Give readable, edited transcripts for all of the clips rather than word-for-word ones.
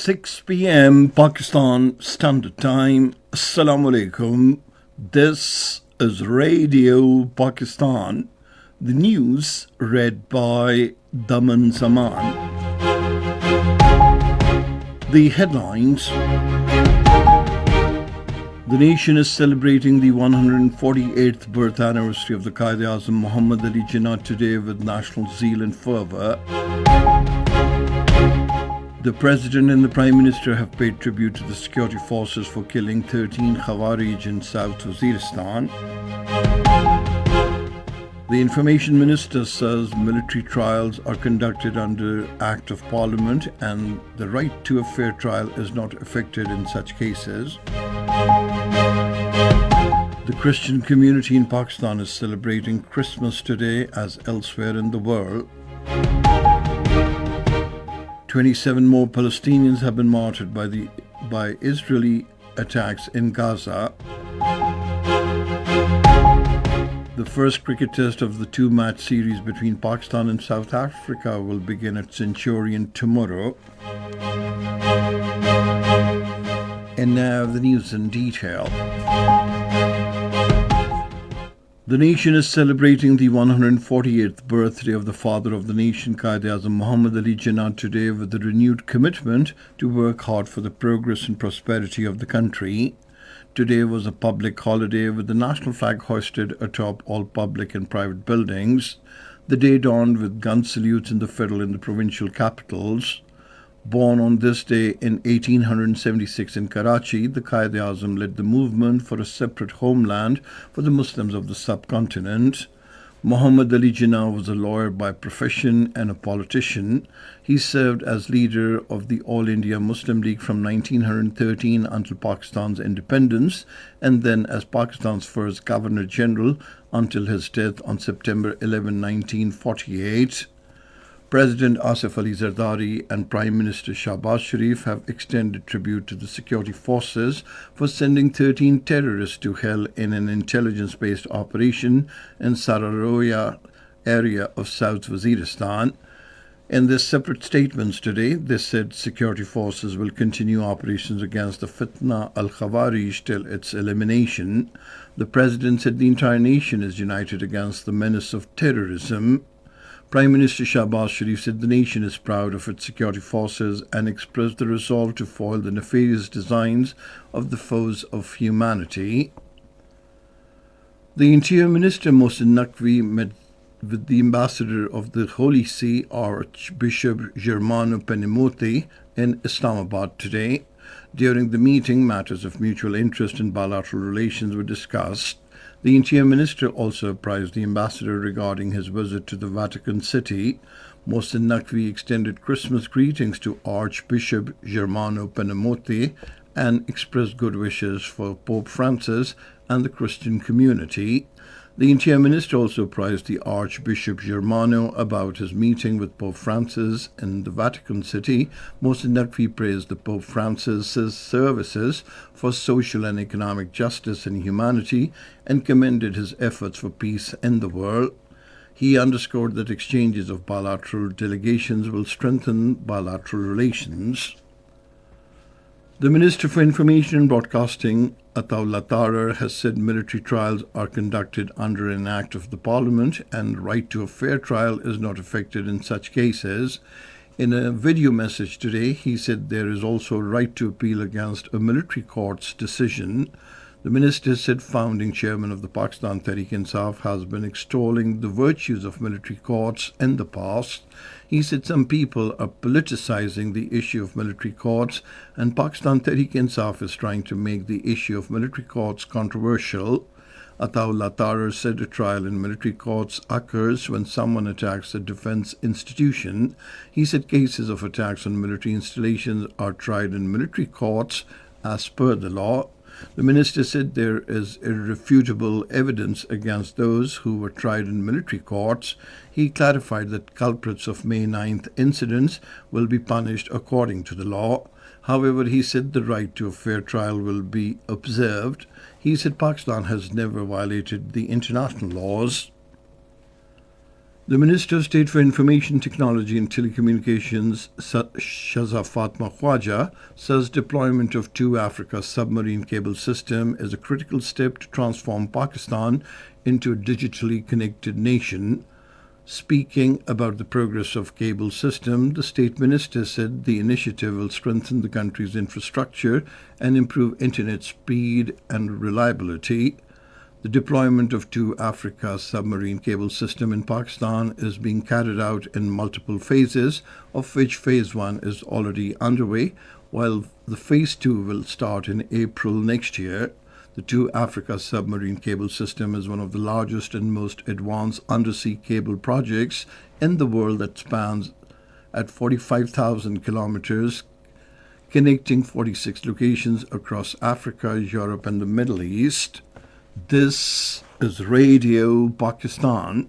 6 p.m. Pakistan Standard Time. Assalamu alaikum. This is Radio Pakistan. The news read by Daman Zaman. The headlines. The nation is celebrating the 148th birth anniversary of the Quaid-e-Azam Muhammad Ali Jinnah today with national zeal and fervour. The President and the Prime Minister have paid tribute to the security forces for killing 13 Khawarij in South Waziristan. The Information Minister says military trials are conducted under Act of Parliament and the right to a fair trial is not affected in such cases. The Christian community in Pakistan is celebrating Christmas today as elsewhere in the world. 27 more Palestinians have been martyred by Israeli attacks in Gaza. The first cricket test of the two-match series between Pakistan and South Africa will begin at Centurion tomorrow. And now the news in detail. The nation is celebrating the 148th birthday of the father of the nation, Quaid-e-Azam Muhammad Ali Jinnah, today with a renewed commitment to work hard for the progress and prosperity of the country. Today was a public holiday with the national flag hoisted atop all public and private buildings. The day dawned with gun salutes in the federal and the provincial capitals. Born on this day in 1876 in Karachi, the Quaid-e-Azam led the movement for a separate homeland for the Muslims of the subcontinent. Muhammad Ali Jinnah was a lawyer by profession and a politician. He served as leader of the All India Muslim League from 1913 until Pakistan's independence, and then as Pakistan's first Governor-General until his death on September 11, 1948. President Asif Ali Zardari and Prime Minister Shahbaz Sharif have extended tribute to the security forces for sending 13 terrorists to hell in an intelligence-based operation in Sararoya area of South Waziristan. In their separate statements today, they said security forces will continue operations against the Fitna al-Khawarij till its elimination. The President said the entire nation is united against the menace of terrorism. Prime Minister Shahbaz Sharif said the nation is proud of its security forces and expressed the resolve to foil the nefarious designs of the foes of humanity. The Interior Minister Mohsin Naqvi met with the Ambassador of the Holy See, Archbishop Germano Pennemote, in Islamabad today. During the meeting, matters of mutual interest in bilateral relations were discussed. The Interior Minister also apprised the ambassador regarding his visit to the Vatican City. Mohsin Naqvi extended Christmas greetings to Archbishop Germano Pennemote and expressed good wishes for Pope Francis and the Christian community. The Interior Minister also apprised the Archbishop Germano about his meeting with Pope Francis in the Vatican City. Mohsin Naqvi praised the Pope Francis's services for social and economic justice and humanity and commended his efforts for peace in the world. He underscored that exchanges of bilateral delegations will strengthen bilateral relations. The Minister for Information and Broadcasting, Ataullah Tarar, has said military trials are conducted under an Act of the Parliament and right to a fair trial is not affected in such cases. In a video message today, he said there is also a right to appeal against a military court's decision. The minister said founding chairman of the Pakistan Tehreek-e-Insaf has been extolling the virtues of military courts in the past. He said some people are politicizing the issue of military courts and Pakistan Tehreek-e-Insaf is trying to make the issue of military courts controversial. Ataullah Tarar said a trial in military courts occurs when someone attacks a defense institution. He said cases of attacks on military installations are tried in military courts as per the law. The minister said there is irrefutable evidence against those who were tried in military courts. He clarified that culprits of May 9th incidents will be punished according to the law. However, he said the right to a fair trial will be observed. He said Pakistan has never violated the international laws. The Minister of State for Information Technology and Telecommunications, Shahzad Fatma Khwaja, says deployment of 2 Africa submarine cable system is a critical step to transform Pakistan into a digitally connected nation. Speaking about the progress of cable system, the state minister said the initiative will strengthen the country's infrastructure and improve internet speed and reliability. The deployment of 2 Africa submarine cable system in Pakistan is being carried out in multiple phases, of which phase 1 is already underway, while the phase 2 will start in April next year. The 2 Africa submarine cable system is one of the largest and most advanced undersea cable projects in the world that spans at 45,000 kilometers, connecting 46 locations across Africa, Europe, and the Middle East. This is Radio Pakistan.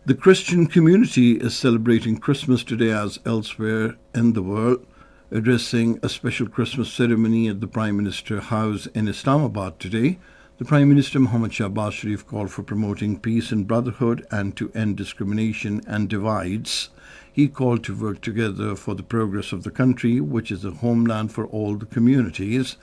The Christian community is celebrating Christmas today as elsewhere in the world. Addressing a special Christmas ceremony at the Prime Minister House in Islamabad today, the Prime Minister Mohammad Shahbaz Sharif called for promoting peace and brotherhood and to end discrimination and divides. He called to work together for the progress of the country, which is a homeland for all the communities.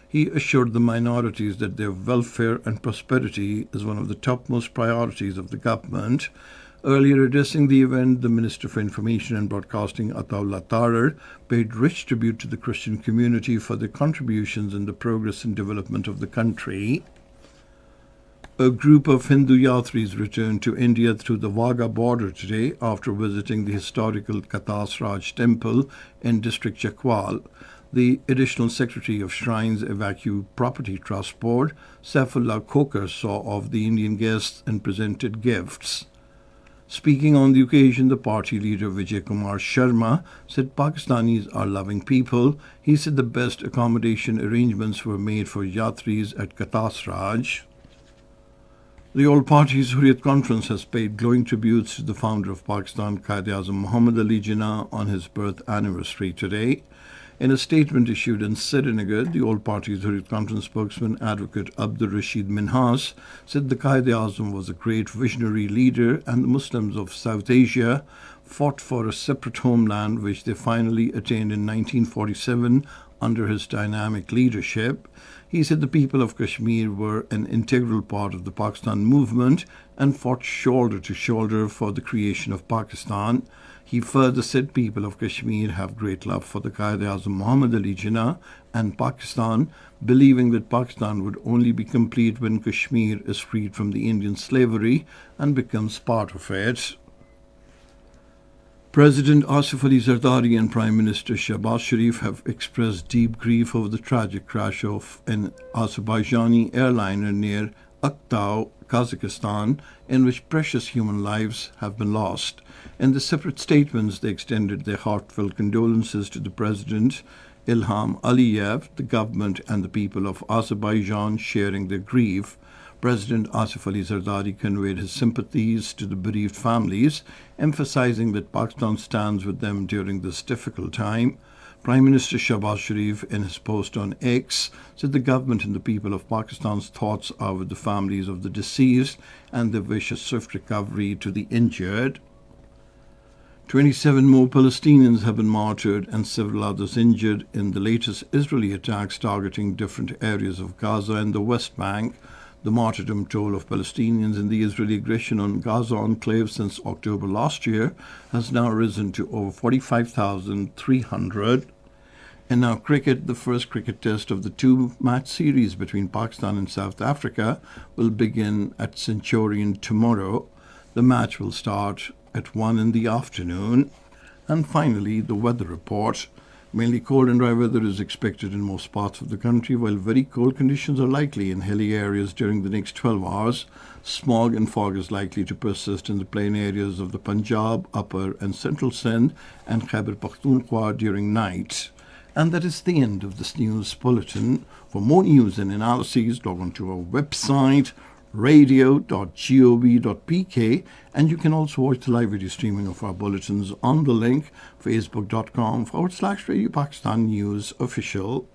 He assured the minorities that their welfare and prosperity is one of the topmost priorities of the government. Earlier addressing the event, the Minister for Information and Broadcasting, Ataullah Tarar, paid rich tribute to the Christian community for their contributions in the progress and development of the country. A group of Hindu Yatris returned to India through the Wagah border today after visiting the historical Katas Raj temple in district Chakwal. The Additional Secretary of Shrines Evacue Property Trust Board, Saifullah Khokar, saw off the Indian guests and presented gifts. Speaking on the occasion, the party leader Vijay Kumar Sharma said Pakistanis are loving people. He said the best accommodation arrangements were made for Yatris at Katas Raj. The All Parties Hurriyat Conference has paid glowing tributes to the founder of Pakistan, Quaid-e-Azam Muhammad Ali Jinnah, on his birth anniversary today. In a statement issued in Srinagar, the All Parties Hurriyat Conference spokesman, Advocate Abdul Rashid Minhas, said the Quaid-e-Azam was a great visionary leader and the Muslims of South Asia fought for a separate homeland which they finally attained in 1947 under his dynamic leadership. He said the people of Kashmir were an integral part of the Pakistan movement and fought shoulder to shoulder for the creation of Pakistan. He further said people of Kashmir have great love for the Quaid-e-Azam Muhammad Ali Jinnah and Pakistan, believing that Pakistan would only be complete when Kashmir is freed from the Indian slavery and becomes part of it. President Asif Ali Zardari and Prime Minister Shahbaz Sharif have expressed deep grief over the tragic crash of an Azerbaijani airliner near Aktau, Kazakhstan, in which precious human lives have been lost. In the separate statements, they extended their heartfelt condolences to the President, Ilham Aliyev, the government, and the people of Azerbaijan, sharing their grief. President Asif Ali Zardari conveyed his sympathies to the bereaved families, emphasizing that Pakistan stands with them during this difficult time. Prime Minister Shahbaz Sharif, in his post on X, said the government and the people of Pakistan's thoughts are with the families of the deceased and they wish a swift recovery to the injured. 27 more Palestinians have been martyred and several others injured in the latest Israeli attacks targeting different areas of Gaza and the West Bank. The martyrdom toll of Palestinians in the Israeli aggression on Gaza enclave since October last year has now risen to over 45,300. And now cricket, the first cricket test of the 2-match series between Pakistan and South Africa will begin at Centurion tomorrow. The match will start at 1 in the afternoon. And finally, the weather report. Mainly cold and dry weather is expected in most parts of the country, while very cold conditions are likely in hilly areas during the next 12 hours. Smog and fog is likely to persist in the plain areas of the Punjab, Upper and Central Sindh and Khyber Pakhtunkhwa during night. And that is the end of this news bulletin. For more news and analyses, log on to our website, radio.gov.pk, and you can also watch the live video streaming of our bulletins on the link facebook.com/Radio Pakistan News Official.